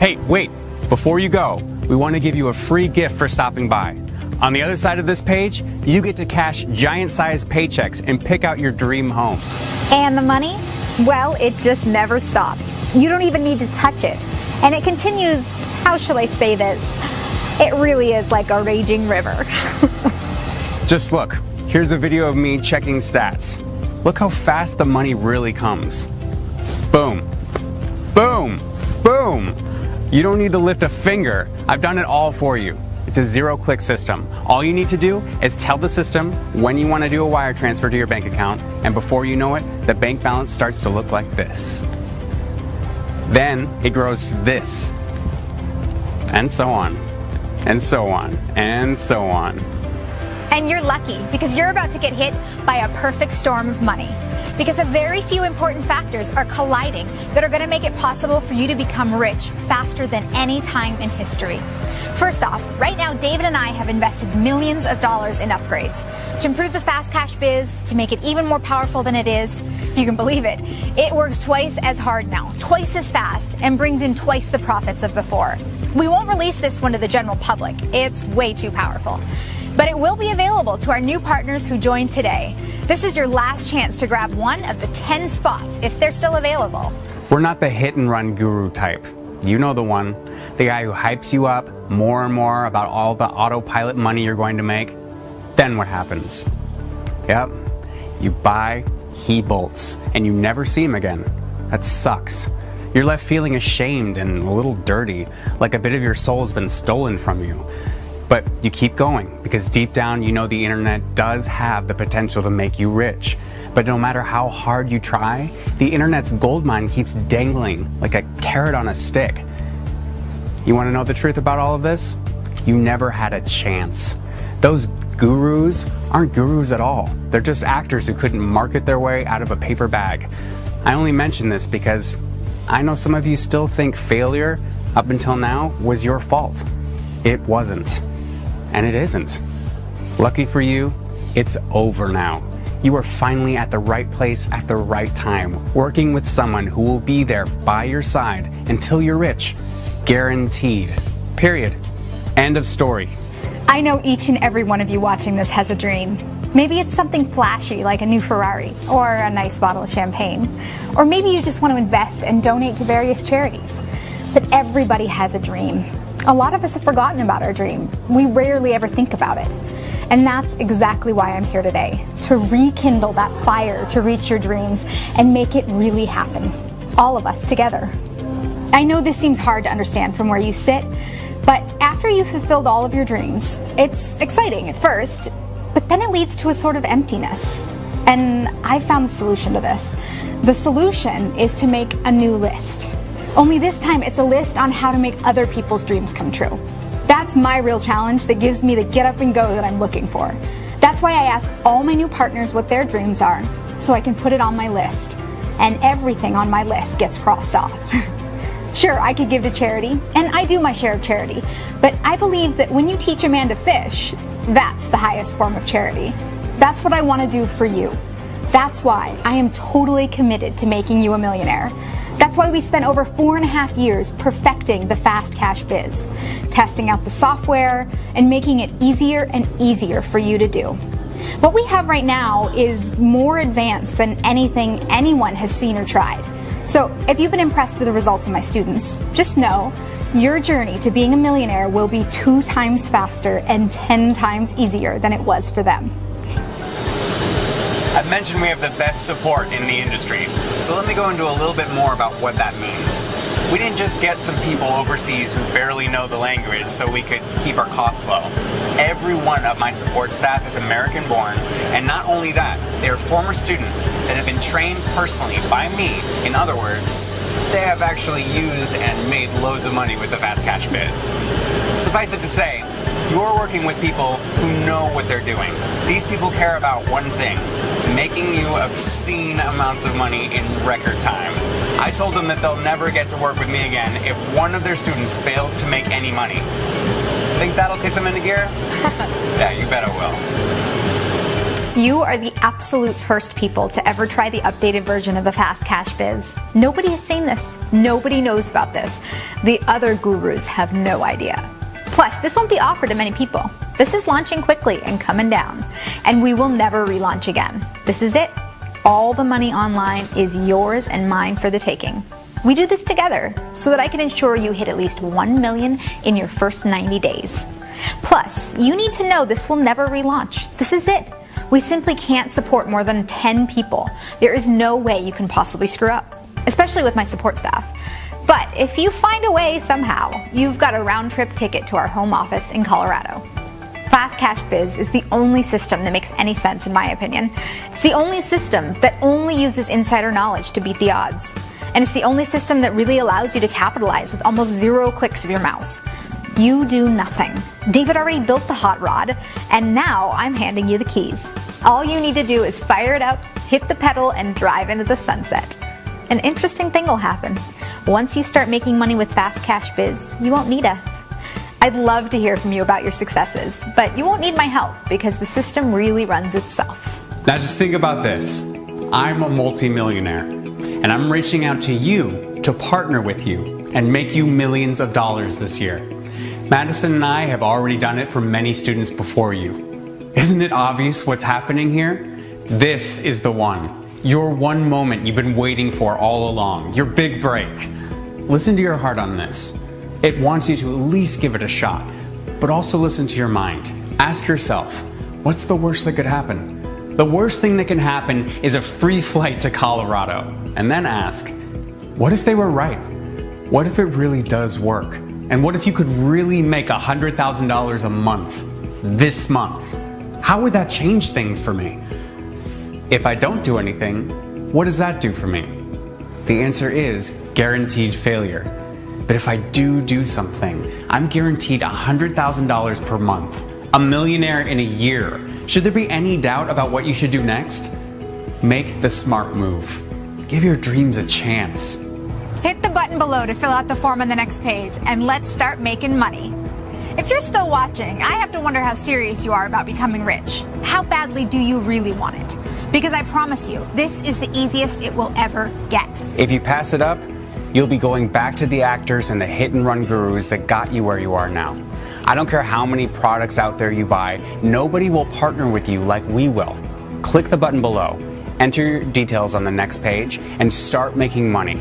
Hey, wait, before you go, we want to give you a free gift for stopping by. On the other side of this page, you get to cash giant-sized paychecks and pick out your dream home. And the money? Well, it just never stops. You don't even need to touch it. And it continues, how shall I say this? It really is like a raging river. Just look, here's a video of me checking stats. Look how fast the money really comes. Boom, boom, boom. You don't need to lift a finger. I've done it all for you. It's a zero-click system. All you need to do is tell the system when you want to do a wire transfer to your bank account, and before you know it, the bank balance starts to look like this. Then it grows to this, and so on, and so on, and so on. And you're lucky because you're about to get hit by a perfect storm of money. Because a very few important factors are colliding that are going to make it possible for you to become rich faster than any time in history. First off, right now David and I have invested millions of dollars in upgrades to improve the fast cash biz, to make it even more powerful than it is. If you can believe it, it works twice as hard now, twice as fast, and brings in twice the profits of before. We won't release this one to the general public. It's way too powerful. But it will be available to our new partners who joined today. This is your last chance to grab one of the 10 spots if they're still available. We're not the hit and run guru type. You know the one. The guy who hypes you up more and more about all the autopilot money you're going to make. Then what happens? Yep, you buy, he bolts, and you never see him again. That sucks. You're left feeling ashamed and a little dirty, like a bit of your soul's been stolen from you. But you keep going, because deep down you know the internet does have the potential to make you rich. But no matter how hard you try, the internet's goldmine keeps dangling like a carrot on a stick. You want to know the truth about all of this? You never had a chance. Those gurus aren't gurus at all. They're just actors who couldn't market their way out of a paper bag. I only mention this because I know some of you still think failure up until now was your fault. It wasn't. And it isn't. Lucky for you, it's over now. You are finally at the right place at the right time, working with someone who will be there by your side until you're rich. Guaranteed. Period. End of story. I know each and every one of you watching this has a dream. Maybe it's something flashy like a new Ferrari or a nice bottle of champagne. Or maybe you just want to invest and donate to various charities. But everybody has a dream. A lot of us have forgotten about our dream. We rarely ever think about it. And that's exactly why I'm here today, to rekindle that fire to reach your dreams and make it really happen. All of us together. I know this seems hard to understand from where you sit, but after you've fulfilled all of your dreams, it's exciting at first, but then it leads to a sort of emptiness. And I found the solution to this. The solution is to make a new list. Only this time it's a list on how to make other people's dreams come true. That's my real challenge that gives me the get up and go that I'm looking for. That's why I ask all my new partners what their dreams are, so I can put it on my list. And everything on my list gets crossed off. Sure, I could give to charity, and I do my share of charity, but I believe that when you teach a man to fish, that's the highest form of charity. That's what I want to do for you. That's why I am totally committed to making you a millionaire. That's why we spent over 4.5 years perfecting the fast cash biz, testing out the software and making it easier and easier for you to do. What we have right now is more advanced than anything anyone has seen or tried. So if you've been impressed with the results of my students, just know your journey to being a millionaire will be 2 times faster and 10 times easier than it was for them. I've mentioned we have the best support in the industry, so let me go into a little bit more about what that means. We didn't just get some people overseas who barely know the language so we could keep our costs low. Every one of my support staff is American born, and not only that, they are former students that have been trained personally by me. In other words, they have actually used and made loads of money with the fast cash biz. Suffice it to say, you're working with people who know what they're doing. These people care about one thing: making you obscene amounts of money in record time. I told them that they'll never get to work with me again if one of their students fails to make any money. Think that'll kick them into gear? Yeah, you bet it will. You are the absolute first people to ever try the updated version of the Fast Cash Biz. Nobody has seen this. Nobody knows about this. The other gurus have no idea. Plus, this won't be offered to many people. This is launching quickly and coming down. And we will never relaunch again. This is it. All the money online is yours and mine for the taking. We do this together so that I can ensure you hit at least 1 million in your first 90 days. Plus, you need to know this will never relaunch. This is it. We simply can't support more than 10 people. There is no way you can possibly screw up, especially with my support staff. But if you find a way somehow, you've got a round-trip ticket to our home office in Colorado. Fast Cash Biz is the only system that makes any sense in my opinion. It's the only system that only uses insider knowledge to beat the odds. And it's the only system that really allows you to capitalize with almost 0 clicks of your mouse. You do nothing. David already built the hot rod, and now I'm handing you the keys. All you need to do is fire it up, hit the pedal, and drive into the sunset. An interesting thing will happen. Once you start making money with Fast Cash Biz, you won't need us. I'd love to hear from you about your successes, but you won't need my help because the system really runs itself. Now just think about this. I'm a multimillionaire, and I'm reaching out to you to partner with you and make you millions of dollars this year. Madison and I have already done it for many students before you. Isn't it obvious what's happening here? This is the one. Your one moment you've been waiting for all along. Your big break. Listen to your heart on this. It wants you to at least give it a shot, but also listen to your mind. Ask yourself, what's the worst that could happen? The worst thing that can happen is a free flight to Colorado. And then ask, what if they were right? What if it really does work? And what if you could really make $100,000 a month this month? How would that change things for me? If I don't do anything, what does that do for me? The answer is guaranteed failure. But if I do something, I'm guaranteed $100,000 per month, a millionaire in a year. Should there be any doubt about what you should do next? Make the smart move. Give your dreams a chance. Hit the button below to fill out the form on the next page, and let's start making money. If you're still watching, I have to wonder how serious you are about becoming rich. How badly do you really want it? Because I promise you, this is the easiest it will ever get. If you pass it up, you'll be going back to the actors and the hit-and-run gurus that got you where you are now. I don't care how many products out there you buy, nobody will partner with you like we will. Click the button below, enter your details on the next page, and start making money.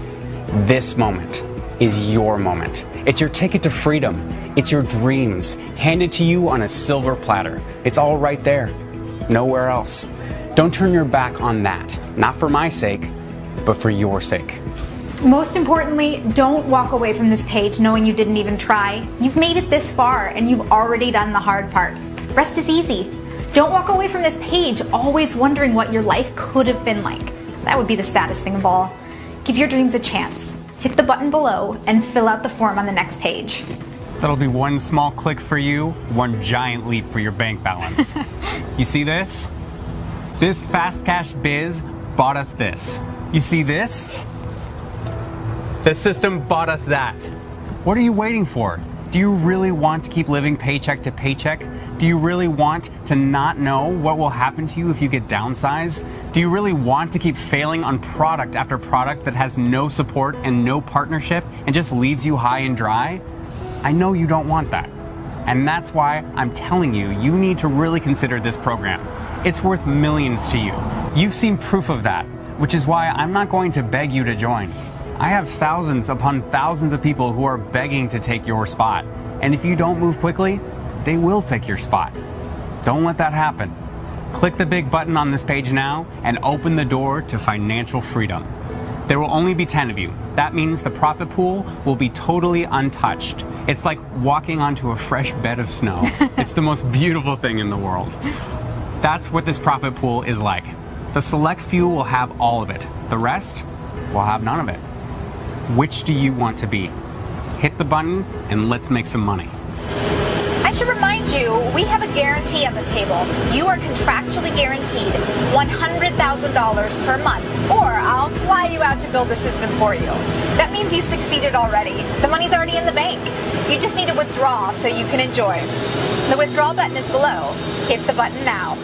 This moment is your moment. It's your ticket to freedom. It's your dreams, handed to you on a silver platter. It's all right there, nowhere else. Don't turn your back on that, not for my sake, but for your sake. Most importantly, don't walk away from this page knowing you didn't even try. You've made it this far and you've already done the hard part. The rest is easy. Don't walk away from this page always wondering what your life could have been like. That would be the saddest thing of all. Give your dreams a chance. Hit the button below and fill out the form on the next page. That'll be one small click for you, one giant leap for your bank balance. You see this? This Fast Cash Biz bought us this. You see this? The system bought us that. What are you waiting for? Do you really want to keep living paycheck to paycheck? Do you really want to not know what will happen to you if you get downsized? Do you really want to keep failing on product after product that has no support and no partnership and just leaves you high and dry? I know you don't want that. And that's why I'm telling you, you need to really consider this program. It's worth millions to you. You've seen proof of that, which is why I'm not going to beg you to join. I have thousands upon thousands of people who are begging to take your spot. And if you don't move quickly, they will take your spot. Don't let that happen. Click the big button on this page now and open the door to financial freedom. There will only be 10 of you. That means the profit pool will be totally untouched. It's like walking onto a fresh bed of snow. It's the most beautiful thing in the world. That's what this profit pool is like. The select few will have all of it. The rest will have none of it. Which do you want to be? Hit the button and let's make some money. I should remind you, we have a guarantee on the table. You are contractually guaranteed $100,000 per month, or I'll fly you out to build the system for you. That means you succeeded already. The money's already in the bank. You just need to withdraw so you can enjoy. The withdrawal button is below. Hit the button now.